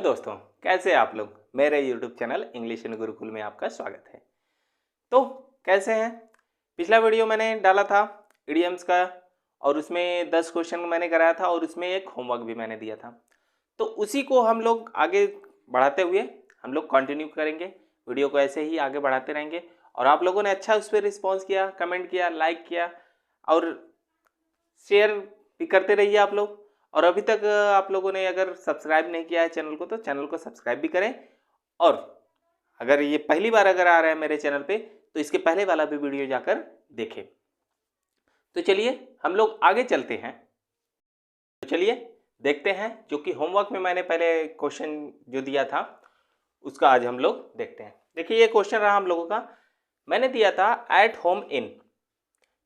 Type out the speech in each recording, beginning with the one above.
दोस्तों, कैसे हैं आप लोग। मेरे YouTube channel English in Gurukul में आपका स्वागत है। तो कैसे हैं। पिछला वीडियो मैंने डाला था इडियम्स का और उसमें 10 क्वेश्चन मैंने कराया था और उसमें एक होमवर्क भी मैंने दिया था। तो उसी को हम लोग आगे बढ़ाते हुए हम लोग कंटिन्यू करेंगे। वीडियो को ऐसे ही आगे बढ़ाते रहेंगे और आप लोगों ने अच्छा उस पर रिस्पॉन्स किया, कमेंट किया, लाइक किया और शेयर भी करते रहिए आप लोग। और अभी तक आप लोगों ने अगर सब्सक्राइब नहीं किया है चैनल को तो चैनल को सब्सक्राइब भी करें। और अगर ये पहली बार अगर आ रहा है मेरे चैनल पे तो इसके पहले वाला भी वीडियो जाकर देखें। तो चलिए हम लोग आगे चलते हैं। तो चलिए देखते हैं जो कि होमवर्क में मैंने पहले क्वेश्चन जो दिया था उसका आज हम लोग देखते हैं। देखिए ये क्वेश्चन रहा हम लोगों का, मैंने दिया था एट होम इन।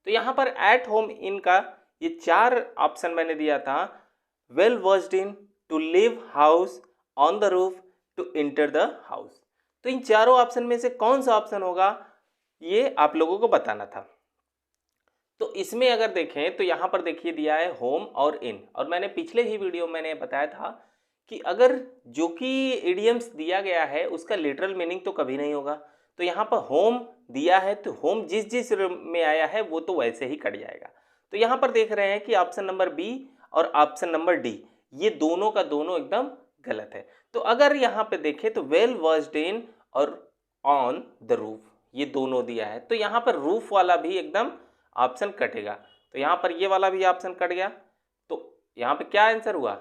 तो यहाँ पर एट होम इन का ये 4 ऑप्शन मैंने दिया था। Well versed in, to leave house, on the roof, to enter the house. तो इन चारों ऑप्शन में से कौन सा ऑप्शन होगा ये आप लोगों को बताना था। तो इसमें अगर देखें तो यहाँ पर देखिए दिया है होम और इन, और मैंने पिछले ही वीडियो मैंने बताया था कि अगर जो कि इडियम्स दिया गया है उसका लिटरल मीनिंग तो कभी नहीं होगा। तो यहाँ पर होम दिया है तो होम जिस जिस में आया है वो तो वैसे ही कट जाएगा। तो यहाँ पर देख रहे हैं कि ऑप्शन नंबर बी और ऑप्शन नंबर डी ये दोनों का दोनों एकदम गलत है। तो अगर यहाँ पे देखें तो वेल वर्स्ड इन और ऑन द रूफ ये दोनों दिया है तो यहाँ पर रूफ वाला भी एकदम ऑप्शन कटेगा। तो यहाँ पर ये वाला भी ऑप्शन कट गया। तो यहाँ पे क्या आंसर हुआ,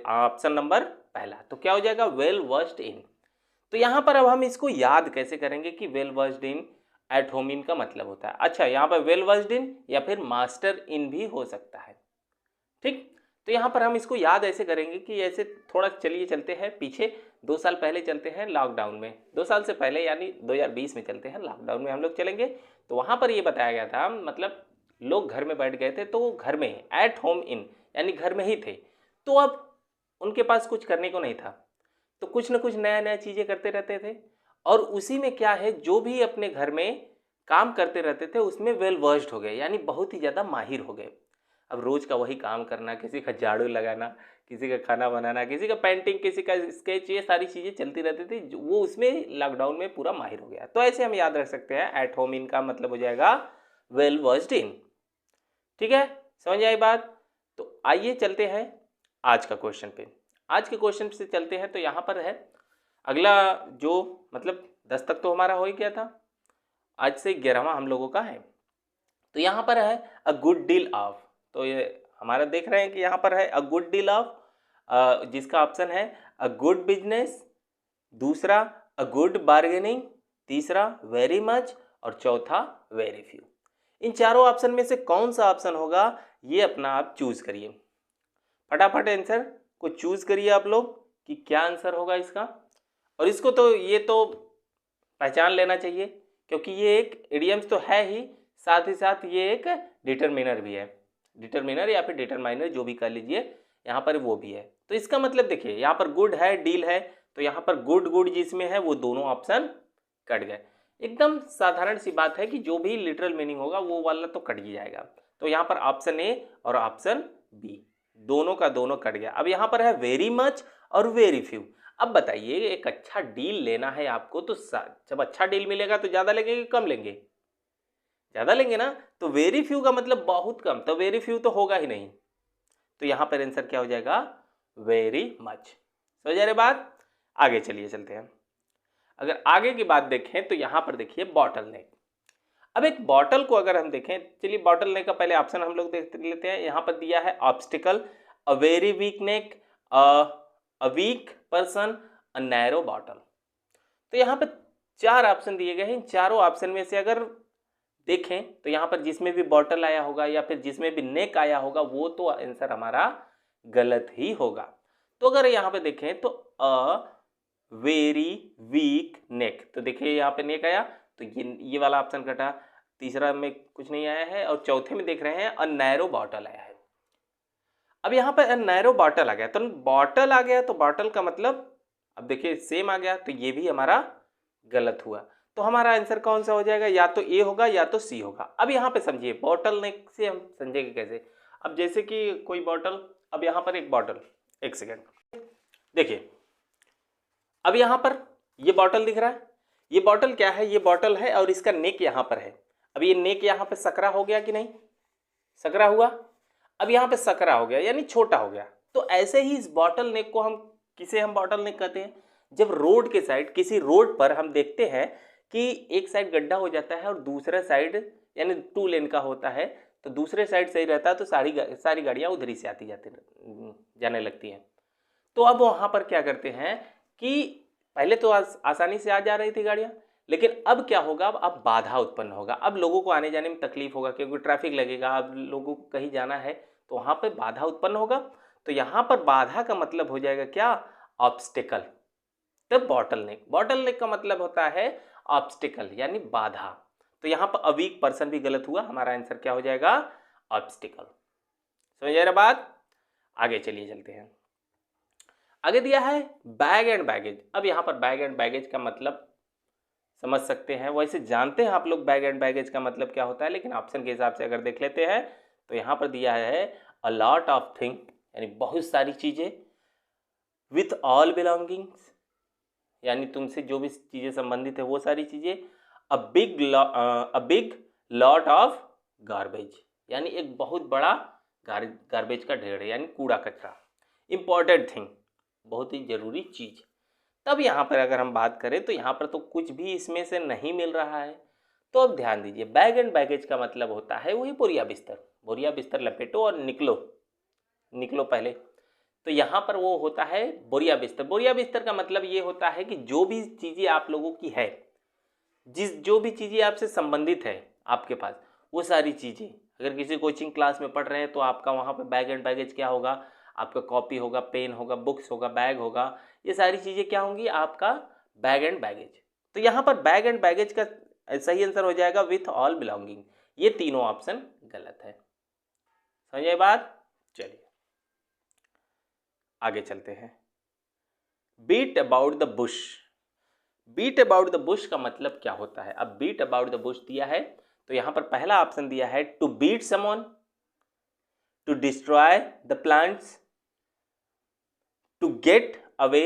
ऑप्शन नंबर पहला। तो क्या हो जाएगा, वेल वर्स्ड इन। तो यहाँ पर अब हम इसको याद कैसे करेंगे कि well versed in at home in का मतलब होता है। अच्छा, यहाँ पर वेल वर्स्ड इन या फिर मास्टर इन भी हो सकता है, ठीक। तो यहाँ पर हम इसको याद ऐसे करेंगे कि ऐसे थोड़ा चलिए चलते हैं पीछे 2 साल पहले चलते हैं लॉकडाउन में, 2 साल से पहले यानी 2020 में चलते हैं, लॉकडाउन में हम लोग चलेंगे। तो वहाँ पर ये बताया गया था मतलब लोग घर में बैठ गए थे तो घर में एट होम इन यानी घर में ही थे। तो अब उनके पास कुछ करने को नहीं था तो कुछ ना कुछ नया नया चीज़ें करते रहते थे और उसी में क्या है जो भी अपने घर में काम करते रहते थे उसमें वेल वर्स्ड हो गए यानी बहुत ही ज़्यादा माहिर हो गए। अब रोज़ का वही काम करना, किसी का झाड़ू लगाना, किसी का खाना बनाना, किसी का पेंटिंग, किसी का स्केच, ये सारी चीज़ें चलती रहती थी वो उसमें लॉकडाउन में पूरा माहिर हो गया। तो ऐसे हम याद रख सकते हैं एट होम इन का मतलब हो जाएगा वेल वर्स्ड इन। ठीक है, समझ आई बात। तो आइए चलते हैं आज का क्वेश्चन पे। आज के क्वेश्चन से चलते हैं। तो यहाँ पर है अगला जो मतलब 10 तक तो हमारा हो ही गया था, आज से 11वां हम लोगों का है। तो यहाँ पर है अ गुड डील ऑफ। तो ये हमारा देख रहे हैं कि यहाँ पर है अ गुड डील ऑफ, जिसका ऑप्शन है अ गुड बिजनेस, दूसरा अ गुड बार्गेनिंग, तीसरा वेरी मच और चौथा वेरी फ्यू। इन चारों ऑप्शन में से कौन सा ऑप्शन होगा ये अपना आप चूज करिए। फटाफट आंसर को चूज करिए आप लोग कि क्या आंसर होगा इसका। और इसको तो ये तो पहचान लेना चाहिए क्योंकि ये एक इडियम्स तो है ही, साथ ही साथ ये एक डिटरमिनर भी है। डिटरमिनर या फिर डिटरमाइनर जो भी कर लीजिए, यहाँ पर वो भी है। तो इसका मतलब देखिए यहाँ पर गुड है, डील है, तो यहाँ पर गुड गुड जिसमें है वो दोनों ऑप्शन कट गए। एकदम साधारण सी बात है कि जो भी लिटरल मीनिंग होगा वो वाला तो कट ही जाएगा। तो यहाँ पर ऑप्शन ए और ऑप्शन बी दोनों का दोनों कट गया। अब यहाँ पर है वेरी मच और वेरी फ्यू। अब बताइए एक अच्छा डील लेना है आपको तो जब अच्छा डील मिलेगा तो ज़्यादा लेंगे कि कम लेंगे, ज़्यादा लेंगे ना। तो वेरी फ्यू का मतलब बहुत कम, तो वेरी फ्यू तो होगा ही नहीं। तो यहाँ पर आंसर क्या हो जाएगा, वेरी मच। समझ आ रही बात। आगे चलिए चलते हैं। अगर आगे की बात देखें तो यहाँ पर देखिए बॉटल नेक। अब एक बॉटल को अगर हम देखें, चलिए बॉटल नेक का पहले ऑप्शन हम लोग देख लेते हैं। यहाँ पर दिया है obstacle, a very weak neck, a weak person, a narrow bottle. तो यहाँ पर 4 ऑप्शन दिए गए हैं। इन चारों ऑप्शन में से अगर देखें तो यहाँ पर जिसमें भी बॉटल आया होगा या फिर जिसमें भी नेक आया होगा वो तो आंसर हमारा गलत ही होगा। तो अगर यहाँ पे देखें तो अ वेरी वीक नेक, तो देखिए यहाँ पे नेक आया तो ये वाला ऑप्शन कटा, तीसरा में कुछ नहीं आया है और चौथे में देख रहे हैं अ नैरो बॉटल आया है। अब यहाँ पर अ नैरो बॉटल आ गया, तो बॉटल आ गया तो बॉटल का मतलब अब देखिए सेम आ गया तो ये भी हमारा गलत हुआ। तो हमारा आंसर कौन सा हो जाएगा, या तो ए होगा या तो सी होगा। अब यहाँ पे समझिए बॉटल नेक से हम समझेंगे कैसे। अब जैसे कि कोई बॉटल, अब यहाँ पर एक बॉटल, एक सेकेंड देखिए अब यहाँ पर ये बॉटल दिख रहा है, ये बॉटल क्या है, ये बॉटल है और इसका नेक यहाँ पर है। अब ये नेक यहाँ पे सकरा हो गया कि नहीं, सकरा हुआ। अब यहाँ पे सकरा हो गया यानी छोटा हो गया। तो ऐसे ही इस बॉटल नेक को हम किसे हम बॉटल नेक कहते हैं, जब रोड के साइड किसी रोड पर हम देखते हैं कि एक साइड गड्ढा हो जाता है और दूसरा साइड यानी 2 लेन का होता है, तो दूसरे साइड सही रहता है तो सारी गाड़ियाँ उधर ही से आती जाने लगती हैं। तो अब वहाँ पर क्या करते हैं कि पहले तो आसानी से आ जा रही थी गाड़ियाँ, लेकिन अब क्या होगा, अब बाधा उत्पन्न होगा। अब लोगों को आने जाने में तकलीफ होगा क्योंकि ट्रैफिक लगेगा, अब लोगों को कहीं जाना है तो वहाँ पर बाधा उत्पन्न होगा। तो यहाँ पर बाधा का मतलब हो जाएगा क्या, ऑब्स्टिकल। तो बॉटल नेक का मतलब होता है ऑब्स्टिकल यानी बाधा। तो यहाँ पर अ वीक पर्सन भी गलत हुआ, हमारा आंसर क्या हो जाएगा, ऑब्स्टिकल। समझ आ रहा बात, आगे चलिए चलते हैं। आगे दिया है बैग एंड बैगेज। अब यहाँ पर बैग एंड बैगेज का मतलब समझ सकते हैं, वैसे जानते हैं आप लोग बैग एंड बैगेज का मतलब क्या होता है, लेकिन ऑप्शन के हिसाब से अगर देख लेते हैं तो यहाँ पर दिया है अ लॉट ऑफ थिंग यानी बहुत सारी चीज़ें, विथ ऑल बिलोंगिंग्स यानी तुमसे जो भी चीज़ें संबंधित है वो सारी चीज़ें, a big lot of garbage यानी एक बहुत बड़ा गार्बेज का ढेर है यानी कूड़ा कचरा, इम्पॉर्टेंट थिंग बहुत ही ज़रूरी चीज़। तब यहाँ पर अगर हम बात करें तो यहाँ पर तो कुछ भी इसमें से नहीं मिल रहा है। तो अब ध्यान दीजिए, बैग एंड बैगेज का मतलब होता है वही बोरिया बिस्तर लपेटो और निकलो पहले। तो यहाँ पर वो होता है बोरिया बिस्तर का मतलब ये होता है कि जो भी चीज़ें आप लोगों की है, जो भी चीज़ें आपसे संबंधित है आपके पास, वो सारी चीज़ें, अगर किसी कोचिंग क्लास में पढ़ रहे हैं तो आपका वहाँ पर बैग एंड बैगेज क्या होगा, आपका कॉपी होगा, पेन होगा, बुक्स होगा, बैग होगा, ये सारी चीज़ें क्या होंगी, आपका बैग एंड बैगेज। तो यहाँ पर बैग एंड बैगेज का सही आंसर हो जाएगा विथ ऑल बिलोंगिंग। ये तीनों ऑप्शन गलत है। समझिए बात, चलिए आगे चलते हैं। Beat about the bush. Beat about the bush का मतलब क्या होता है। अब बीट अबाउट द बुश दिया है तो यहाँ पर पहला ऑप्शन दिया है to beat someone, to destroy the plants, to get away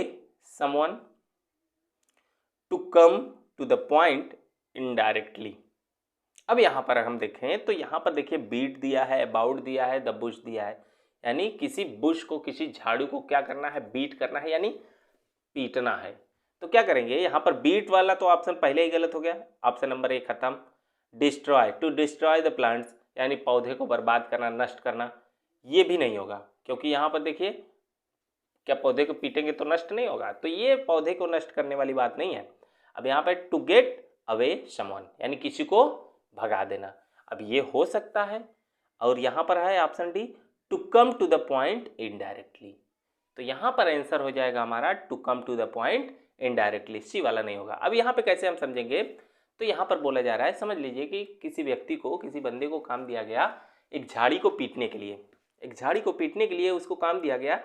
someone, to come to the point indirectly. अब यहाँ पर हम देखें तो यहाँ पर देखिए बीट दिया है, अबाउट दिया है, द बुश दिया है, यानी किसी बुश को, किसी झाड़ू को क्या करना है, बीट करना है यानी पीटना है। तो क्या करेंगे यहाँ पर, बीट वाला तो ऑप्शन पहले ही गलत हो गया, ऑप्शन नंबर 1 खत्म। Destroy, to destroy the plants यानी पौधे को बर्बाद करना, नष्ट करना, ये भी नहीं होगा क्योंकि यहाँ पर देखिए क्या पौधे को पीटेंगे तो नष्ट नहीं होगा, तो ये पौधे को नष्ट करने वाली बात नहीं है। अब यहाँ पर टू गेट अवे समवन यानी किसी को भगा देना, अब ये हो सकता है। और यहाँ पर है option D to come to the point indirectly. तो यहाँ पर आंसर हो जाएगा हमारा to come to the point indirectly, C वाला नहीं होगा। अब यहाँ पे कैसे हम समझेंगे, तो यहाँ पर बोला जा रहा है, समझ लीजिए कि किसी व्यक्ति को, किसी बंदे को काम दिया गया एक झाड़ी को पीटने के लिए, एक झाड़ी को पीटने के लिए उसको काम दिया गया,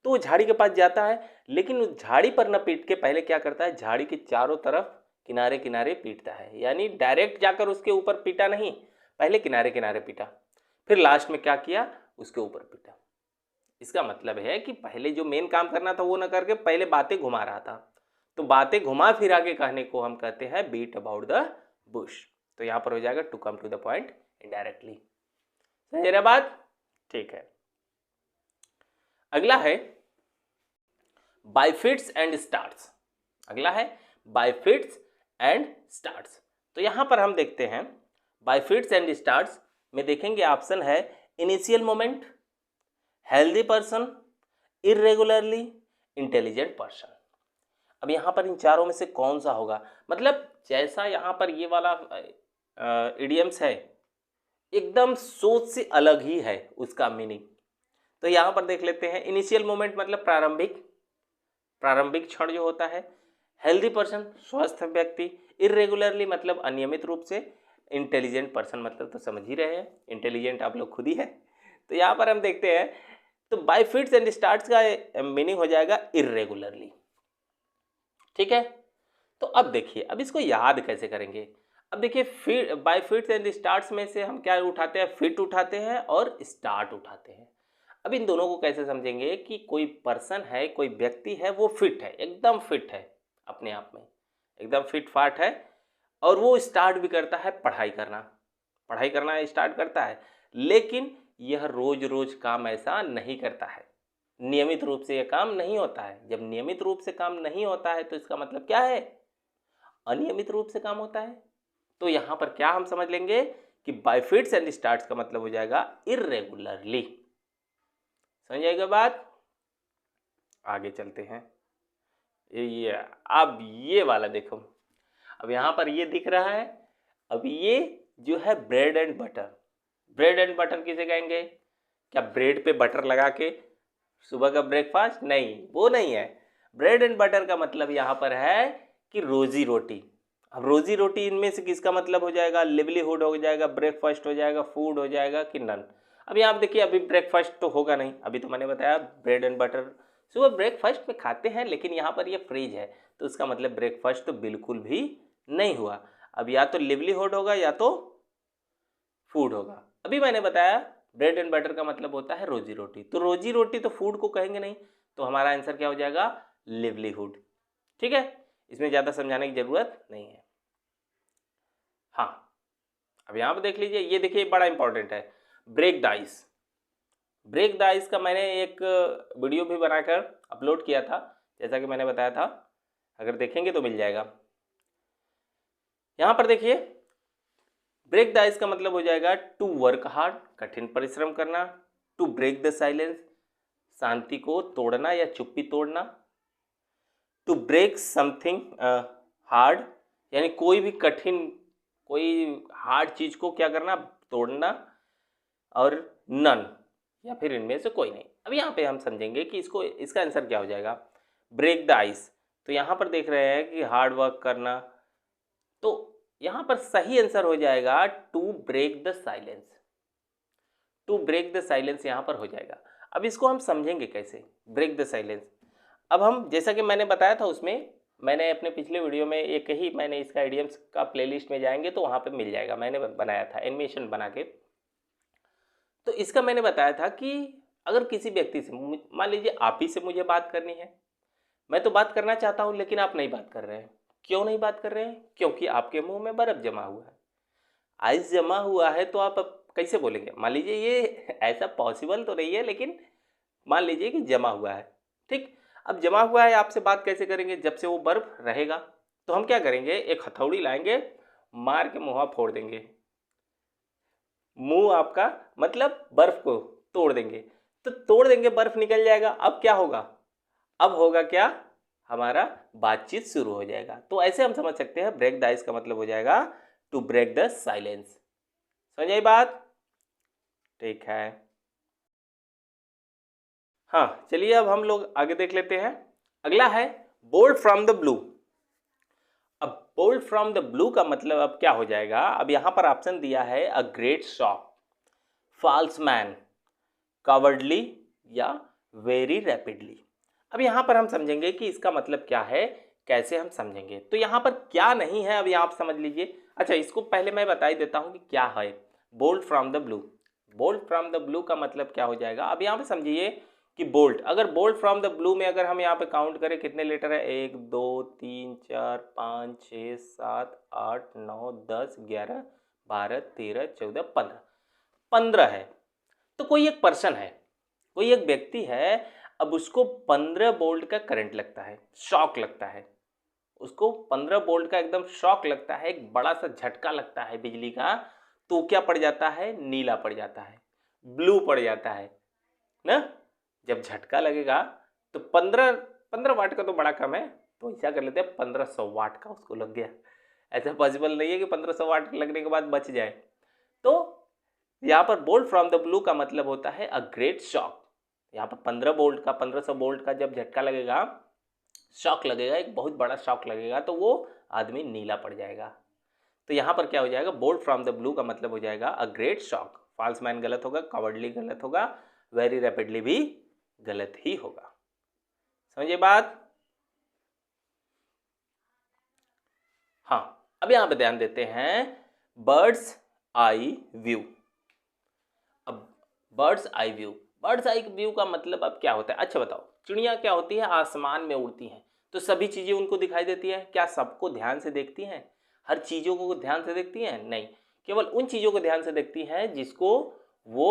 तो वो झाड़ी के पास जाता है, लेकिन उस झाड़ी पर न पीट के पहले क्या करता है, झाड़ी के चारों तरफ किनारे किनारे पीटता है, यानी डायरेक्ट जाकर उसके ऊपर पीटा नहीं, पहले किनारे किनारे पीटा, फिर लास्ट में क्या किया, उसके ऊपर पीटा। इसका मतलब है कि पहले जो मेन काम करना था वो न करके पहले बातें घुमा रहा था, तो बातें घुमा फिर आगे कहने को हम कहते हैं बीट अबाउट द बुश। तो यहाँ पर हो जाएगा to come to the point indirectly. समझ रहे बात, ठीक है। अगला है बाय फिट्स एंड स्टार्ट्स। अगला है बाय फिट्स एंड स्टार्ट्स। तो यहाँ पर हम देखते हैं बाय फिट्स एंड स्टार्ट्स में देखेंगे ऑप्शन है initial moment, healthy person, irregularly, intelligent person. अब यहाँ पर इन चारों में से कौन सा होगा, मतलब जैसा यहाँ पर ये वाला इडियम्स है एकदम सोच से अलग ही है उसका मीनिंग। तो यहाँ पर देख लेते हैं, इनिशियल मोमेंट मतलब प्रारंभिक क्षण जो होता है, हेल्दी पर्सन स्वस्थ व्यक्ति, इरेगुलरली मतलब अनियमित रूप से, इंटेलिजेंट पर्सन मतलब तो समझ ही रहे हैं, इंटेलिजेंट आप लोग खुद ही है। तो यहाँ पर हम देखते हैं तो बाय फिट्स एंड स्टार्ट्स का मीनिंग हो जाएगा इरेगुलरली, ठीक है। तो अब देखिए, अब इसको याद कैसे करेंगे। अब देखिए बाय फिट्स एंड स्टार्ट्स में से हम क्या उठाते हैं, फिट उठाते हैं और स्टार्ट उठाते हैं। अब इन दोनों को कैसे समझेंगे कि कोई पर्सन है, कोई व्यक्ति है वो फिट है, एकदम फिट है, अपने आप में, एकदम फिट फाट है। और वो स्टार्ट भी करता है पढ़ाई करना स्टार्ट करता है, लेकिन यह रोज रोज काम ऐसा नहीं करता है, नियमित रूप से यह काम नहीं होता है। जब नियमित रूप से काम नहीं होता है तो इसका मतलब क्या है, अनियमित रूप से काम होता है। तो यहां पर क्या हम समझ लेंगे कि बाय फिट्स एंड स्टार्ट्स का मतलब हो जाएगा इर्रेगुलरली। समझ आएगा बात, आगे चलते हैं। ये अब ये वाला देखो, अब यहां पर ये दिख रहा है। अब ये जो है bread and butter, bread and butter किसे कहेंगे, क्या ब्रेड पे बटर लगा के सुबह का ब्रेकफास्ट, नहीं वो नहीं है। ब्रेड एंड बटर का मतलब यहां पर है कि रोजी रोटी। अब रोजी रोटी इनमें से किसका मतलब हो जाएगा, लिवलीहुड हो जाएगा, ब्रेकफास्ट हो जाएगा, फूड हो जाएगा कि नन। अब यहाँ देखिए अभी ब्रेकफास्ट तो होगा नहीं, अभी तो मैंने बताया ब्रेड एंड बटर सुबह ब्रेकफास्ट में खाते हैं, लेकिन यहाँ पर ये फ्रीज है तो उसका मतलब ब्रेकफास्ट तो बिल्कुल भी नहीं हुआ। अब या तो लिवलीहुड होगा या तो फूड होगा। अभी मैंने बताया ब्रेड एंड बटर का मतलब होता है रोजी रोटी, तो रोजी रोटी तो फूड को कहेंगे नहीं, तो हमारा आंसर क्या हो जाएगा, लिवलीहुड। ठीक है, इसमें ज़्यादा समझाने की जरूरत नहीं है। हाँ, अब यहाँ पे देख लीजिए, ये देखिए बड़ा इंपॉर्टेंट है, break the ice. Break the ice का मैंने एक वीडियो भी बनाकर अपलोड किया था, जैसा कि मैंने बताया था, अगर देखेंगे तो मिल जाएगा। यहाँ पर देखिए ब्रेक द आइस का मतलब हो जाएगा टू वर्क हार्ड, कठिन परिश्रम करना, टू ब्रेक द साइलेंस, शांति को तोड़ना या चुप्पी तोड़ना, टू ब्रेक समथिंग हार्ड, यानी कोई भी कठिन कोई हार्ड चीज को क्या करना, तोड़ना, और नन या फिर इनमें से कोई नहीं। अब यहाँ पे हम समझेंगे कि इसको इसका आंसर क्या हो जाएगा, ब्रेक द आइस। तो यहाँ पर देख रहे हैं कि हार्ड वर्क करना, तो यहाँ पर सही आंसर हो जाएगा to break the silence. To break the silence यहाँ पर हो जाएगा। अब इसको हम समझेंगे कैसे, ब्रेक द साइलेंस। अब हम जैसा कि मैंने बताया था, उसमें मैंने अपने पिछले वीडियो में एक ही मैंने इसका इडियम्स का प्लेलिस्ट में जाएंगे तो वहाँ पे मिल जाएगा, मैंने बनाया था एनिमेशन बना के। तो इसका मैंने बताया था कि अगर किसी व्यक्ति से, मान लीजिए आप ही से मुझे बात करनी है, मैं तो बात करना चाहता हूँ लेकिन आप नहीं बात कर रहे हैं। क्यों नहीं बात कर रहे हैं, क्योंकि आपके मुंह में बर्फ जमा हुआ है, आइस जमा हुआ है, तो आप अब कैसे बोलेंगे। मान लीजिए ये ऐसा पॉसिबल तो नहीं है, लेकिन मान लीजिए कि जमा हुआ है, ठीक। अब जमा हुआ है, आपसे बात कैसे करेंगे, जब से वो बर्फ रहेगा तो हम क्या करेंगे, एक हथौड़ी लाएंगे, मार के मुंह फोड़ देंगे, मुंह आपका मतलब बर्फ को तोड़ देंगे, तो तोड़ देंगे, बर्फ निकल जाएगा। अब क्या होगा, अब होगा क्या, हमारा बातचीत शुरू हो जाएगा। तो ऐसे हम समझ सकते हैं ब्रेक द आइस का मतलब हो जाएगा टू ब्रेक द साइलेंस। समझ आई बात, ठीक है। हाँ चलिए अब हम लोग आगे देख लेते हैं। अगला है बोल्ड फ्रॉम द ब्लू। अब बोल्ड फ्रॉम द ब्लू का मतलब अब क्या हो जाएगा, अब यहां पर ऑप्शन दिया है a great shock, false man, cowardly या वेरी रैपिडली। अब यहां पर हम समझेंगे कि इसका मतलब क्या है, कैसे हम समझेंगे। तो यहां पर क्या नहीं है, अब आप समझ लीजिए। अच्छा इसको पहले मैं बता ही देता हूं कि क्या है bold from the blue. Bold from the blue का मतलब क्या हो जाएगा, अब यहाँ पे समझिए कि बोल्ड, अगर बोल्ड फ्रॉम द ब्लू में अगर हम यहाँ पे काउंट करें कितने लेटर है, 1 2 3 4 5 6 7 8 9 10 11 12 13 14 15, 15 है। तो कोई एक पर्सन है, कोई एक व्यक्ति है, अब उसको 15 वोल्ट का करंट लगता है, शॉक लगता है, उसको 15 वोल्ट का एकदम शॉक लगता है, एक बड़ा सा झटका लगता है बिजली का, तो क्या पड़ जाता है, नीला पड़ जाता है, ब्लू पड़ जाता है ना। जब झटका लगेगा तो 15 वाट का तो बड़ा कम है, तो ऐसा कर लेते हैं 1500 वाट का उसको लग गया। ऐसा पॉसिबल नहीं है कि 1500 वाट लगने के बाद बच जाए। तो यहाँ पर बोल्ट फ्रॉम द ब्लू का मतलब होता है अ ग्रेट शॉक। यहाँ पर 1500 वोल्ट का जब झटका लगेगा, शॉक लगेगा, एक बहुत बड़ा शॉक लगेगा, तो वो आदमी नीला पड़ जाएगा। तो यहाँ पर क्या हो जाएगा, बोल्ट फ्रॉम द ब्लू का मतलब हो जाएगा a great shock. False man गलत होगा, कवर्डली गलत होगा, वेरी रैपिडली भी गलत ही होगा। समझिए बात। हाँ अब यहाँ पे ध्यान देते हैं बर्ड्स आई व्यू। अब birds eye view, birds eye view का मतलब अब क्या होता है, अच्छा बताओ, चिड़िया क्या होती है, आसमान में उड़ती हैं, तो सभी चीज़ें उनको दिखाई देती है। क्या सबको ध्यान से देखती हैं? हर चीज़ों को ध्यान से देखती हैं? नहीं, केवल उन चीज़ों को ध्यान से देखती हैं जिसको वो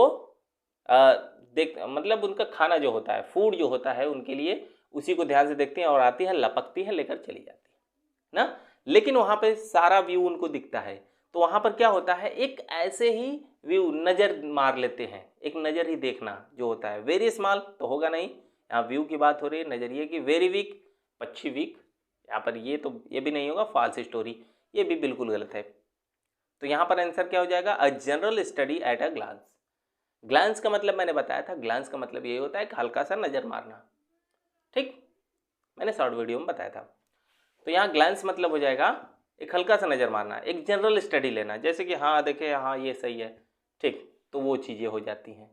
देख मतलब उनका खाना जो होता है, फूड जो होता है उनके लिए, उसी को ध्यान से देखती हैं और आती हैं, लपकती हैं, लेकर चली जाती हैं ना। लेकिन वहाँ पे सारा व्यू उनको दिखता है, तो वहाँ पर क्या होता है, एक ऐसे ही व्यू नज़र मार लेते हैं, एक नज़र ही देखना जो होता है। वेरी स्मॉल तो होगा नहीं, यहाँ व्यू की बात हो रही है, नज़रिए की। वेरी वीक, पक्षी वीक, यहाँ पर ये भी नहीं होगा, फॉल्स स्टोरी, ये भी बिल्कुल गलत है। तो यहाँ पर आंसर क्या हो जाएगा, a general study at a glance. Glance का मतलब मैंने बताया था, ग्लांस का मतलब ये होता है कि हल्का सा नज़र मारना, ठीक, मैंने शॉर्ट वीडियो में बताया था। तो यहाँ ग्लांस मतलब हो जाएगा एक हल्का सा नज़र मारना, एक जनरल स्टडी लेना, जैसे कि हाँ देखे, हाँ ये सही है, ठीक, तो वो चीज़ें हो जाती हैं,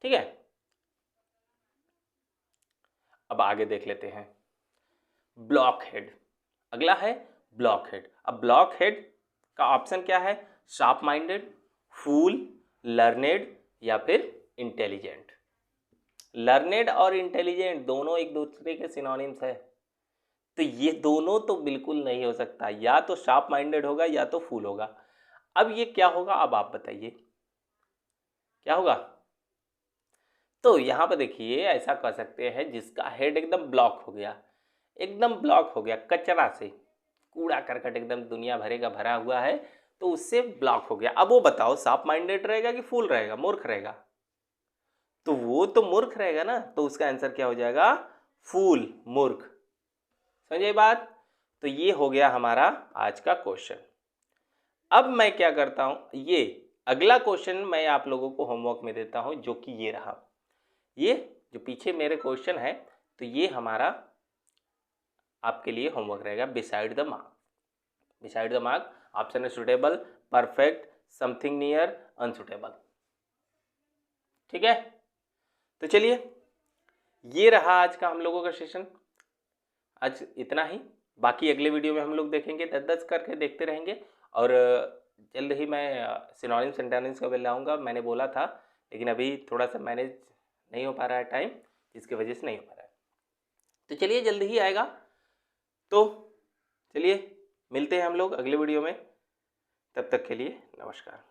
ठीक है। अब आगे देख लेते हैं, ब्लॉक हेड। अगला है ब्लॉक हेड। अब ब्लॉक हेड का ऑप्शन क्या है, शार्प माइंडेड, फूल, लर्नेड या फिर इंटेलिजेंट। लर्नेड और इंटेलिजेंट दोनों एक दूसरे के सिनोनिम्स है, तो ये दोनों तो बिल्कुल नहीं हो सकता, या तो शार्प माइंडेड होगा या तो फूल होगा। अब ये क्या होगा, अब आप बताइए क्या होगा। तो यहाँ पर देखिए, ऐसा कह सकते हैं जिसका हेड एकदम ब्लॉक हो गया, एकदम ब्लॉक हो गया कचरा से, कूड़ा करकट एकदम दुनिया भरे का भरा हुआ है, तो उससे ब्लॉक हो गया। अब वो बताओ शार्प माइंडेड रहेगा कि फूल रहेगा, मूर्ख रहेगा? तो वो तो मूर्ख रहेगा ना, तो उसका आंसर क्या हो जाएगा, फूल, मूर्ख। समझे बात? तो ये हो गया हमारा आज का क्वेश्चन। अब मैं क्या करता हूं, ये अगला क्वेश्चन मैं आप लोगों को होमवर्क में देता हूं, जो कि ये रहा। ये जो पीछे मेरे क्वेश्चन है, तो ये हमारा आपके लिए होमवर्क रहेगा, beside the mark. Beside the mark option है suitable, perfect, something near, unsuitable, ठीक है। तो चलिए, ये रहा आज का हम लोगों का सेशन, आज इतना ही। बाकी अगले वीडियो में हम लोग देखेंगे, 10-10 करके देखते रहेंगे। और जल्द ही मैं सिनोनिम्स सेंटेंस का भी लाऊंगा, मैंने बोला था, लेकिन अभी थोड़ा सा मैनेज नहीं हो पा रहा है टाइम, जिसकी वजह से नहीं हो पा रहा है। तो चलिए जल्द ही आएगा। तो चलिए मिलते हैं हम लोग अगले वीडियो में, तब तक के लिए नमस्कार।